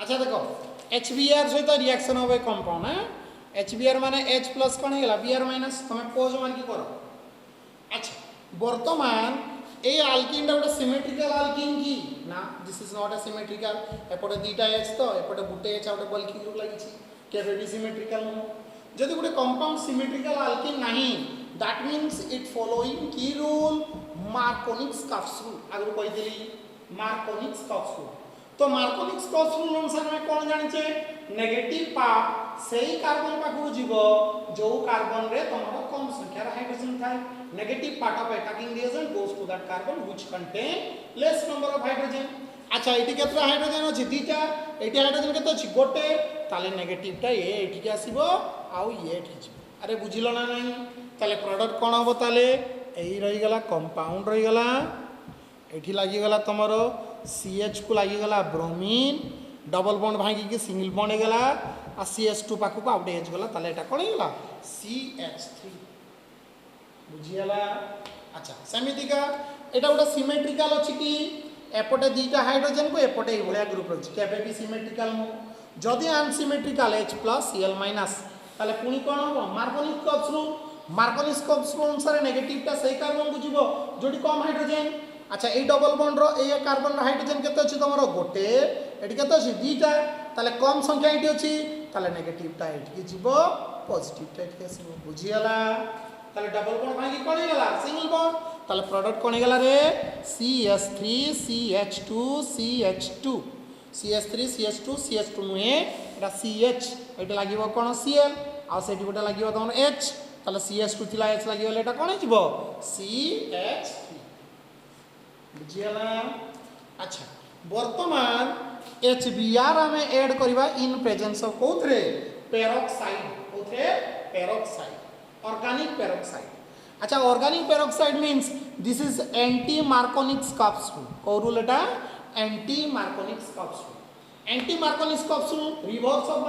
[SPEAKER 1] अच्छा देखो HBr सहित रिएक्शन होवे कंपाउंड है HBr माने H प्लस कोन हेला Br माइनस तमे पोज मान की करो अच्छा वर्तमान ए अल्किन गोटे सिमेट्रिकल अल्किन की ना this is not a symmetrical एपटे दुटा H तो एपटे गुटे H आउटे बल्कि ग्रुप लागि छी केबे सिमेट्रिकल नो जदि गोटे कंपाउंड सिमेट्रिकल अल्किन नहीं दैट मींस इट फॉलोइंग की रूल मार्कोनिक्स-कॉक्स रूल आगु कहि दिली मार्कोनिक्स-कॉक्स रूल तो मार्कोनिक्स-कॉक्स रूल अनुसार हम कोन जानि छे नेगेटिव पार्ट सेही कार्बन पाखु जीवो जो कार्बन रे तमरो कम संख्या रे हाइड्रोजन थाए negative part of attacking reagent goes to that carbon which contain less number of hydrogen अच्छा एटी केतरा हाइड्रोजन अछि दुटा एटी हाइड्रोजन केते अछि गोटे ताले नेगेटिवटा ए एठी के आसीबो आउ ये एठी छी अरे बुझिलो ना नहीं ताले प्रोडक्ट कोन होबो ताले एही रही गला कंपाउंड रही गला एठी लागि गला तमरो CH को लागि गला ब्रोमीन डबल बॉन्ड भांगी के सिंगल बॉन्ड हे गला आ CH2 पाखु को आउट H गला ताले एटा कोन हे गला CH3 बुझियला अच्छा समिति का एटा गोटा सिमेट्रिकल अछि की एपटे दुटा हाइड्रोजन को एपटे ए भलिया ग्रुप अछि केबे भी सिमेट्रिकल हो जदि unsymmetrical H plus Cl minus ताले पुनी कोन हो मार्कोनिक्स-कॉक्स रूल अनुसार नेगेटिवटा सही कार्बन को जीवो जोटी कम हाइड्रोजन अच्छा ए डबल बॉन्ड रो ए कार्बन हाइड्रोजन केते अछि तमरो गोटे एटी केते अछि दुटा ताले कम संख्या एटी अछि ताले नेगेटिवटा एटी जीवो पॉजिटिवटा एटी आसीबो बुझियला ताले डबल बॉन्ड भागी कोन हेला सिंगल बॉन्ड ताले प्रोडक्ट कोन हेला रे CH3 CH2 CH2 CH3 CH2 CH2 नुहे एटा CH एटा लागिवो कोन Cl आ सेठी गोटा लागिवो तमन H ताले CH2 थिला H लागिवले एटा कोन हिजबो CH3 बुझियला। अच्छा वर्तमान HBr हमें ऐड करबा इन प्रेजेंस ऑफ कोथरे पेरोक्साइड कोथरे पेरोक्साइड ऑर्गेनिक पेरोक्साइड। अच्छा organic peroxide means this is anti Markovnikov's को रूल एटा anti Markovnikov's anti Markovnikov's reverse of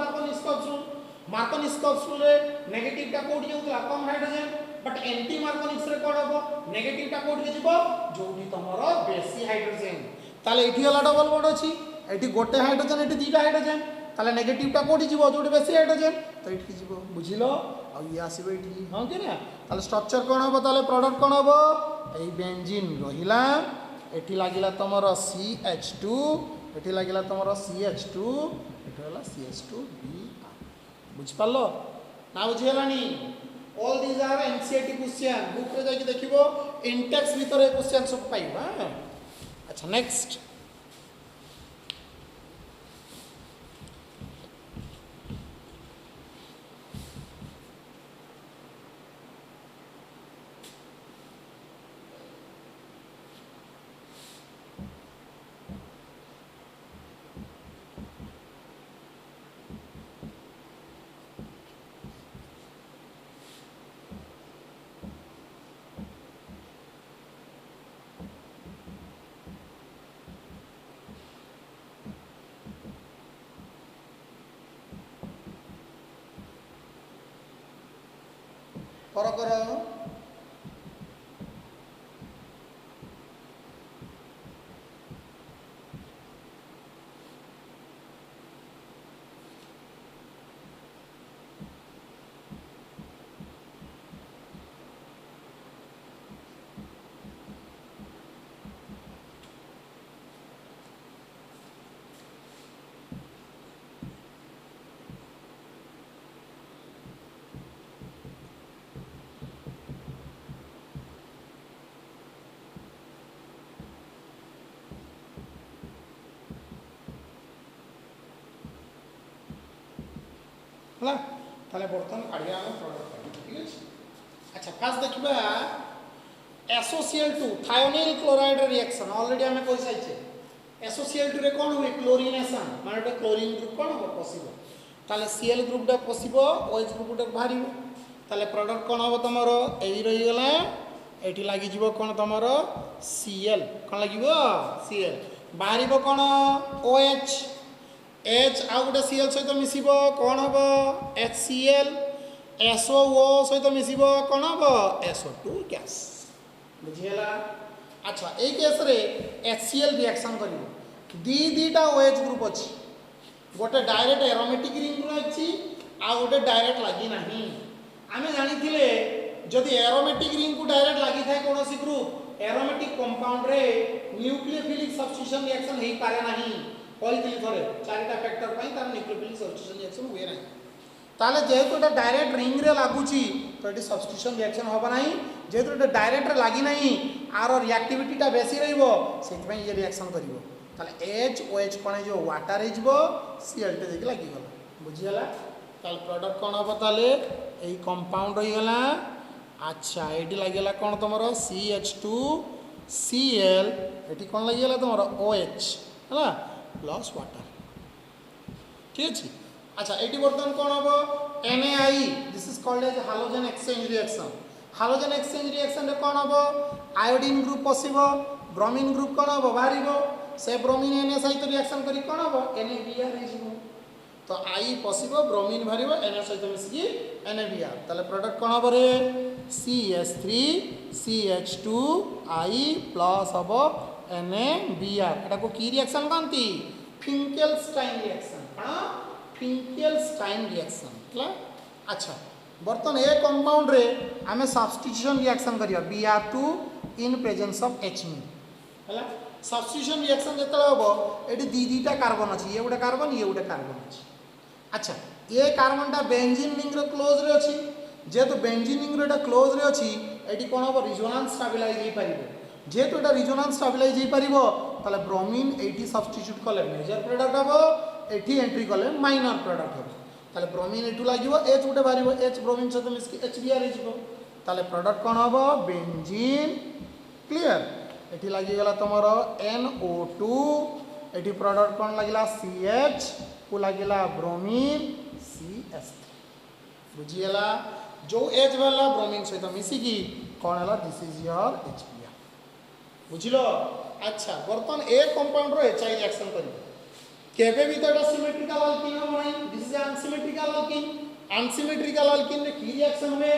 [SPEAKER 1] Markovnikov's रे नेगेटिव टा कोड जेउतला कम हाइड्रोजन बट एंटी मार्कोनिक्स रे कोड हबो नेगेटिव टा कोड के जिवो जोडी तमरो बेसी हाइड्रोजन ताले एठी हला डबल बॉन्ड अछि एठी गोटे हाइड्रोजन एठी दुटा हाइड्रोजन ताले नेगेटिव टा कोडी जिवो जोडी बेसी हाइड्रोजन तो एठी जिवो बुझिलो आ ये आसीबो एठी हां के ना ताले स्ट्रक्चर कोन हबो ताले प्रोडक्ट कोन हबो एई बेंजीन रहिला एठी लागिला तमरो CH2 एठी लागिला तमरो CH2 एठी होला CH2Br बुझ पालो ना बुझियलानी all these are NCERT question book रे जाके देखिबो इंटेक्स भीतर क्वेश्चन सब पाइबा। अच्छा नेक्स्ट करो हला ताले बर्तन काढिया हम प्रोडक्ट ठीक अछि। अच्छा फास्ट देखबा SOCl2 thionyl chloride reaction already हमें कोइ साइ छे SOCl2 रे कोन हुए क्लोरीनेशन माने तो क्लोरीन ग्रुप कोन हो पॉसिबल ताले Cl ग्रुप डा पॉसिबल OH ग्रुप डा बाहरिबो ताले प्रोडक्ट कोन हो तमरो एई रहि गेला एठी लागि जिवो कोन तमरो Cl कोन लागिवो Cl बाहरिबो कोन OH H आ गोटे Cl सहित मिसिबो कोन हबो HCl SOO सहित मिसिबो कोन हबो SO2 गैस बुझियला। अच्छा ए केस रे HCl रिएक्शन करिवो दीटा OH ग्रुप अछि गोटे डायरेक्ट एरोमेटिक रिंग रो अछि आ गोटे डायरेक्ट लागि नाही आमे जानिथिले जदि एरोमेटिक रिंग को डायरेक्ट लागि थाए कोनोसी ग्रुप एरोमेटिक कंपाउंड रे न्यूक्लियोफिलिक सब्स्टिट्यूशन रिएक्शन हेई पारे नाही कहिथिली थरे चारिटा फैक्टर पई तार न्यूक्लियोफिलिक सब्स्टिट्यूशन रिएक्शन हुए नाही ताले जेहेतु एटा डायरेक्ट रिंग रे लागुची तो एटी सब्स्टिट्यूशन रिएक्शन होबा नाही जेहेतु एटा डायरेक्ट रे लागि नाही आर रिएक्टिविटी टा बेसी रहइबो सेति पई ये रिएक्शन करिवो ताले H OH कोन जो वाटर हिजबो Cl टे देखि लागि गला बुझियला ताले प्रोडक्ट कोन होबो ताले एई कंपाउंड होई गला। अच्छा एटी लागिला कोन तमरो CH2 Cl एटी कोन लागिला तमरो OH हला प्लस वाटर ठीक अछि। अच्छा एटी बर्तन कोन हबो NaI this is called as halogen exchange reaction halogen exchange reaction रे कोन हबो आयोडीन ग्रुप पसिबो ब्रोमीन ग्रुप कोन हबो बाहरिबो से ब्रोमीन Na सहित रिएक्शन करी कोन हबो NaBr हिजबो तो I पसिबो ब्रोमीन बाहरिबो Na सहित मिसकी NaBr ताले प्रोडक्ट कोन हबो रे CH3 CH2I प्लस हबो NaBr एटा को की रिएक्शन कांती फिंकेलस्टाइन रिएक्शन हां फिंकेलस्टाइन रिएक्शन हला। अच्छा बर्तन ए कंपाउंड रे हमें सब्स्टिट्यूशन रिएक्शन करिया Br2 in presence of H हला सब्स्टिट्यूशन रिएक्शन जतले होबो एटी दीटा कार्बन अछि ये गोटे कार्बन अछि। अच्छा ये कार्बन टा बेंजीन रिंग रे क्लोज रे अछि जेतु बेंजीन रिंग रे क्लोज रे अछि एटी कोन हो रेजोनेंस स्टेबलाइज हे परिबो जेहेतु एटा रिजोनेंस स्टेबलाइज हो पारिबो ताले ब्रोमीन एठी सब्स्टिट्यूट कले मेजर प्रोडक्ट हबो एठी एंट्री कले माइनर प्रोडक्ट हबो ताले ब्रोमीन एठू लागिवो H गुटे बारिबो H ब्रोमीन सहित मिसकी HBr हिजबो ताले प्रोडक्ट कोन हबो बेंजीन क्लियर एठी लागि गला तमरो NO2 एठी प्रोडक्ट कोन लागिला CH को लागिला ब्रोमीन CS3 बुझियला जो H वाला ब्रोमीन सहित मिसिकी कोन हला दिस इज योर HBr बुझिलो अच्छा बर्तन ए कंपाउंड रो HI रिएक्शन करिवो केबे भी तो एटा सिमेट्रिकल अल्किन हो नाही this is unsymmetrical unsymmetrical alkene रे की रिएक्शन हुए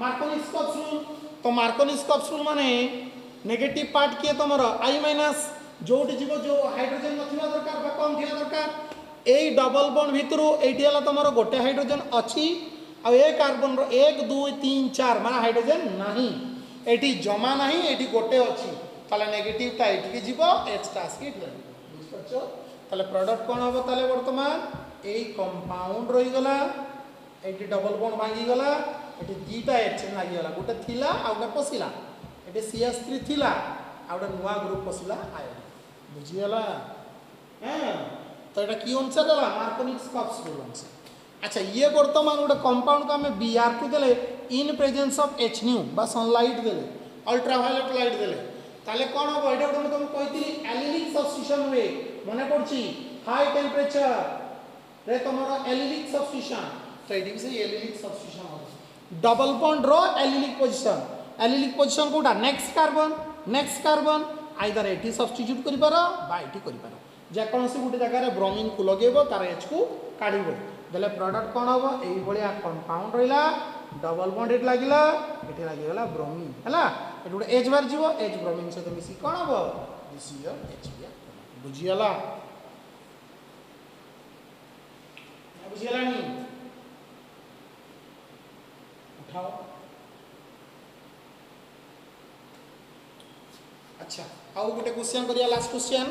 [SPEAKER 1] मार्कोनी-स्टोक्स रूल तो मार्कोनी-स्टोक्स रूल माने नेगेटिव पार्ट किए तमरो I माइनस जोटी जीवो जो हाइड्रोजन नथिबा दरकार बा कम थिया दरकार एई डबल बॉन्ड भितरु एठी हला तमरो गोटे हाइड्रोजन अछि आ ए कार्बन रो 1 2 3 4 माने हाइड्रोजन नाही एठी जमा नाही एठी गोटे अछि ताले नेगेटिव ता एठी के जीवो H टा आसी एठी बुझ परछो ताले प्रोडक्ट कोन हबो ताले वर्तमान एई कंपाउंड रही गला एठी डबल बॉन्ड भांगी गला एठी दीटा H लागि गला गोटे थिला आ गोटे पसिला एठी CH3 थिला आ गोटे नुवा ग्रुप पसिला आयो बुझियला हां तो एटा की अनुसार गला मार्कोनी-स्टोक्स रूल अनुसार अच्छा ये वर्तमान गोटे कंपाउंड को हमें Br2 देले इन प्रेजेंस ऑफ H न्यू बा सनलाइट देले अल्ट्रावायलेट लाइट देले ताले कोन हो एटा गोटे तुम कहितली एलिलिक सब्स्टिट्यूशन हुए मने पड़ची हाई टेम्परेचर रे तमरो एलिलिक सब्स्टिट्यूशन तो एडी से एलिलिक सब्स्टिट्यूशन हो डबल बॉन्ड रो एलिलिक पोजीशन कोटा नेक्स्ट कार्बन आइदर एटी सब्स्टिट्यूट करि पारो बा एटी करि पारो जे कोनसी गुटे जगह रे ब्रोमीन को लगेबो तार H को काढिबो देले प्रोडक्ट कोन होबो एई बलिया कंपाउंड रहिला डबल बॉन्ड एट लागिला एटी लागि गला ब्रोमीन हला एटी गुटे H बार जीवो H ब्रोमीन से तो मिसी कोन होबो दिस इज योर HBr बुझियला बुझियला नी उठाओ अच्छा आउ गोटे क्वेश्चन करिया लास्ट क्वेश्चन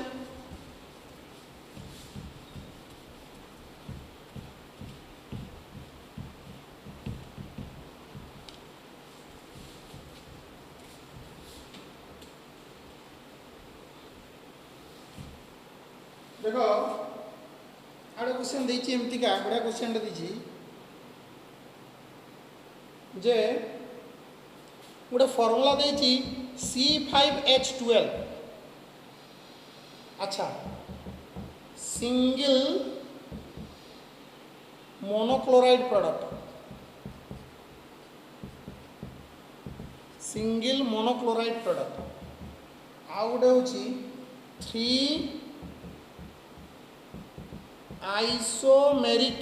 [SPEAKER 1] देखो आड़े क्वेश्चन देछि एमती का बड़ा क्वेश्चन देछि जे गोटे फॉर्मूला देछि C5H12 अच्छा सिंगल मोनोक्लोराइड प्रोडक्ट आ गोटे होछि 3 आइसोमेरिक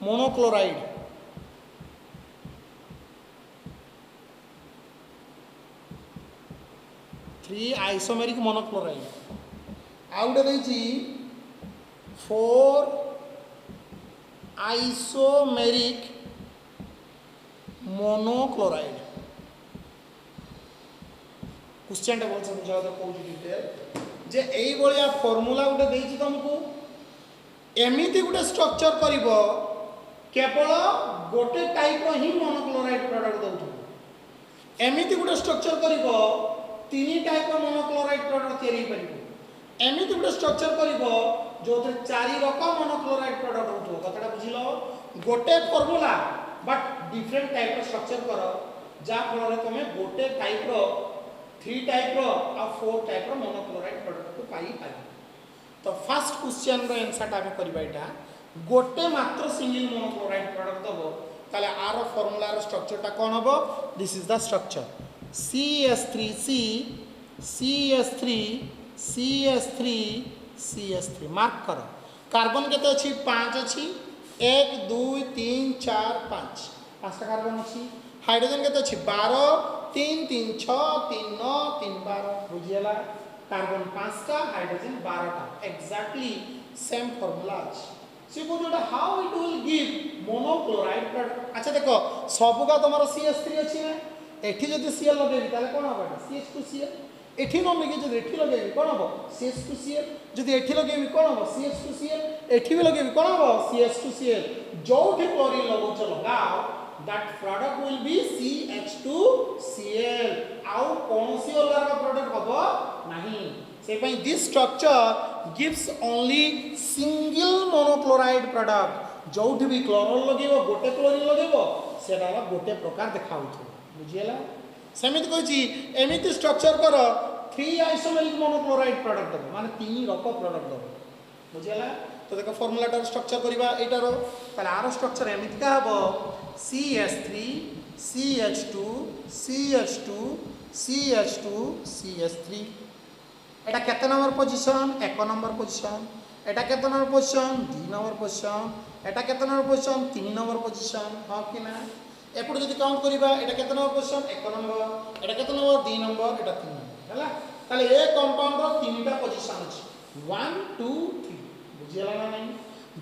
[SPEAKER 1] मोनोक्लोराइड आउट देछि 4 आइसोमेरिक मोनोक्लोराइड क्वेश्चन टा बोल समझाओ तो कोइ डिटेल जे एई बलिया फार्मूला गोटे देछि तुमको एमिति गोटे स्ट्रक्चर करिवो केवल गोटे टाइप रो ही मोनोक्लोराइड प्रोडक्ट दउथु एमिति गोटे स्ट्रक्चर करिवो तीन टाइप रो मोनोक्लोराइड प्रोडक्ट तैयारी करिवो एमिति गोटे स्ट्रक्चर करिवो जो चारि रकम मोनोक्लोराइड प्रोडक्ट होथो कतडा बुझिलो गोटे फार्मूला बट डिफरेंट टाइप रो स्ट्रक्चर करो जा फल रे तमे गोटे टाइप रो 3 टाइप रो आ 4 टाइप रो मोनोक्लोराइड प्रोडक्ट को पाई पाई तो फर्स्ट क्वेश्चन रो आंसर टा करबा एटा गोटे मात्र सिंगल मोनोक्लोराइड प्रोडक्ट दबो ताले आर फार्मूला रो स्ट्रक्चर टा कोन हबो this is the structure CS3C CS3 CS3 CS3 mark करो कार्बन केते अछि 5 अछि 1 2 3 4 5 पांचटा कार्बन अछि हाइड्रोजन केते अछि 12 3 3 6 3 9 3 12 बुझियला कार्बन 5टा हाइड्रोजन 12टा एग्जैक्टली सेम फार्मूला अछि सिपो जोटा how it will give monochloride product अच्छा देखो सब का तमरो CS3 अछि ना एठी जदि Cl लगेबी ताले कोन होबा CH2Cl एठी न लगे जदि एठी लगेबी कोन होबो CH2Cl जदि एठी लगेबी कोन होबो CH2Cl एठी भी लगेबी कोन होबो CH2Cl जोठी क्लोरीन लगो छ लगाओ that product will be CH2 नहीं से पई this structure gives only single monochloride product जोठी भी क्लोरोल लगेबो गोटे क्लोरीन लगेबो सेटा गोटे प्रकार देखा बुझीला सेमित कहछि एमिति स्ट्रक्चर कर 3 आइसोमेरिक मोनोक्लोराइड प्रोडक्ट दबो माने 3 रक प्रोडक्ट दबो बुझीला तो देखो फॉर्मूलाटार स्ट्रक्चर करबा एटारो ताले आरो स्ट्रक्चर एमिति का हबो CH3 CH2 CH2 CH2 CH3 एटा केते नंबर पोजीशन 1 नंबर पोजीशन एटा केते नंबर पोजीशन 2 नंबर पोजीशन एटा केते नंबर पोजीशन 3 नंबर पोजीशन हां कि ना एपड़ जदि काउंट करबा एटा केते नंबर पोजीशन 1 नंबर एटा केते नंबर 2 नंबर एटा 3 नंबर हला ताले ए कंपाउंड रो तीनटा पोजीशन अछि 1 2 3 बुझियला ना नहीं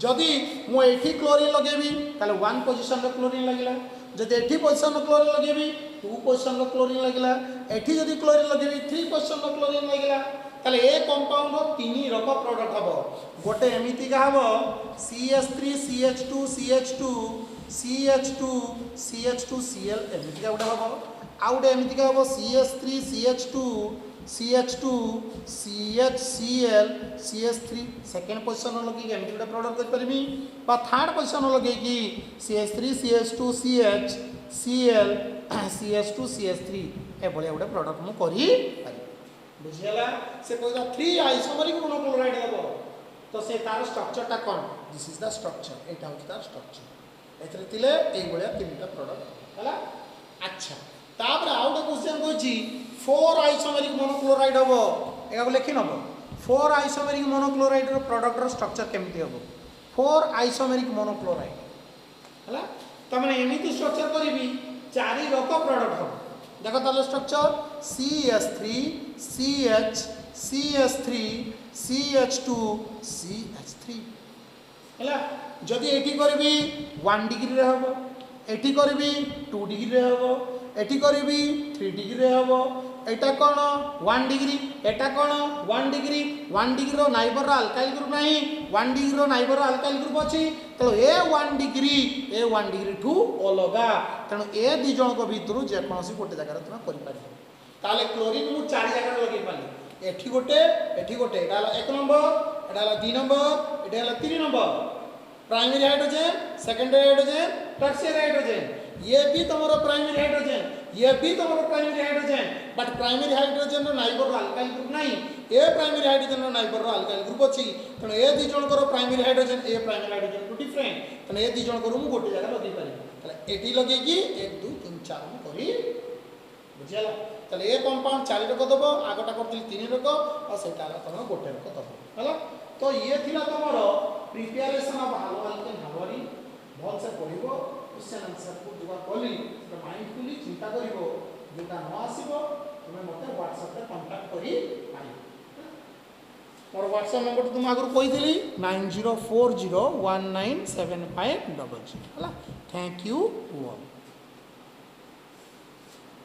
[SPEAKER 1] जदि मु एठी क्लोरीन लगेबी ताले 1 पोजीशन रो क्लोरीन लागिला जदि एठी पोजीशन रो क्लोरीन लगेबी 2 पोजीशन रो क्लोरीन लागिला एठी जदि क्लोरीन लगेबी 3 पोजीशन रो क्लोरीन लागिला ताले ए कंपाउंड रो तीन रक प्रोडक्ट हबो गोटे एमिति का हबो CH3 CH2 CH2 CH2 CH2 Cl एमिति का उडा हबो आउडे एमिति का हबो CH3 CH2 CH2 CHCl CH3 second position लगे कि एमिति उडा प्रोडक्ट कर परमी बा थर्ड पोजीशन लगे कि CH3 CH2 CH Cl CH2 CH3 ए भले उडा प्रोडक्ट मु करी पारी बुझियला से कहला 3 आइसोमेरिक मोनोक्लोराइड दबो तो से तार स्ट्रक्चर ता cone this is the structure एटा होता तार स्ट्रक्चर एथरे तिले एई भलिया तीनटा प्रोडक्ट हला अच्छा तापर आउट क्वेश्चन कहछि 4 आइसोमेरिक मोनोक्लोराइड हबो एका लिखि नबो 4 आइसोमेरिक मोनोक्लोराइड रो प्रोडक्ट रो स्ट्रक्चर केमति हबो 4 आइसोमेरिक मोनोक्लोराइड हला त माने एमिति स्ट्रक्चर करबी चारि रक प्रोडक्ट हबो देखो ताले structure CH3 CH CH3 CH2 CH3 हला जदि एठी करबी 1 डिग्री रे हबो एठी करबी 2 डिग्री रे हबो एठी करबी 3 डिग्री रे हबो एटा कोन 1 डिग्री एटा कोन 1 डिग्री 1 डिग्री रो नाइबर रो अल्काइल ग्रुप नाही 1 डिग्री रो नाइबर रो अल्काइल ग्रुप अछि तो ए 1 डिग्री ठू अलगा तनो ए दि जण को भीतरु जे कोनसी गोटे जगह रे तुम करि पारि ताले क्लोरीन मु चारि जगह रे लगे पाली एठी गोटे एटा 1 नंबर एटा 2 नंबर एटा 3 number primary hydrogen secondary hydrogen tertiary hydrogen ये भी तुम्हारा प्राइमरी हाइड्रोजन ये भी तुम्हारा primary hydrogen but primary hydrogen रो नाइबर रो अल्काइल ग्रुप नहीं ए प्राइमरी हाइड्रोजन रो नाइबर रो अल्काइल ग्रुप अछि तने ए दि जण को प्राइमरी हाइड्रोजन ए प्राइमरी हाइड्रोजन टू डिफरेंट तने ए दि जण को मु गोटे जगह लगे पारि तले एटी लगे कि 1 2 3 4 मु करी बुझियला तले ए कंपाउंड 4 रक दबो आगटा करथिल 3 रक और सेटा तने गोटे रक दबो हला तो ये थिला तमरो प्रिपरेशन ऑफ हालो अल्केन हालोरी भल से पढिबो क्वेश्चन आंसर को दुआ कली तो माइंडफुली चिंता करिवो जेटा न आसीबो तुमे मते WhatsApp रे कांटेक्ट करी पाई मोर WhatsApp नंबर तुम आगु कहि दिली 9040197500 हला थैंक यू ऑल।